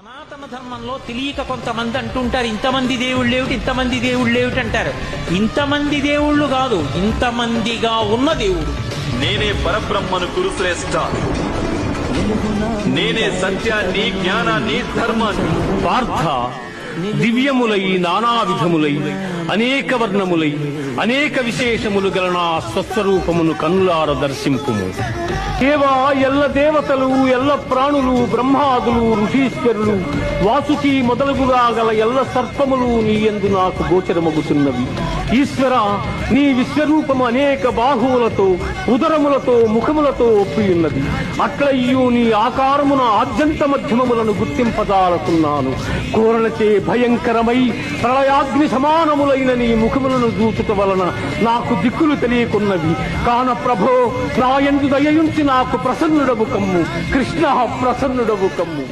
సనాతన ధర్మంలో తెలియక కొంతమంది అంటుంటారు, ఇంతమంది దేవుళ్ళు ఏమిటి, ఇంతమంది దేవుళ్ళు ఏమిటి అంటారు. ఇంతమంది దేవుళ్ళు కాదు, ఇంతమందిగా ఉన్న దేవుడు. నేనే పరబ్రహ్మను కురుశ్రేష్ఠ, నేనే సత్యాన్ని, జ్ఞానాన్ని, ధర్మాన్ని. పార్థ, దివ్యములై నానా విధములై అనేక వర్ణములై అనేక విశేషములు గల నా స్వస్వరూపమును కన్నులార దర్శింపుము. కేవా ఎల్ల దేవతలు, ఎల్ల ప్రాణులు, బ్రహ్మాదులు, ఋషీశ్వరులు, వాసుకి మొదలుగుగా గల ఎల్ల సర్పములు నీ యందు నాకు గోచరమగుతున్నవి. ఈశ్వర, నీ విశ్వరూపము అనేక బాహువులతో, ఉదరములతో, ముఖములతో ఒప్పియున్నది. అట్లయ్యూ నీ ఆకారమున ఆద్యంత మధ్యమములను గుర్తింపదాలకున్నాను. కోరలచే భయంకరమై ప్రళయాగ్ని సమానములైన నీ ముఖములను చూచుట వలన నాకు దిక్కులు తెలియకున్నవి. కాన ప్రభో, నా యందు దయయుంచి నాకు ప్రసన్నుడవు కమ్ము. కృష్ణ, ప్రసన్నుడవు కమ్ము.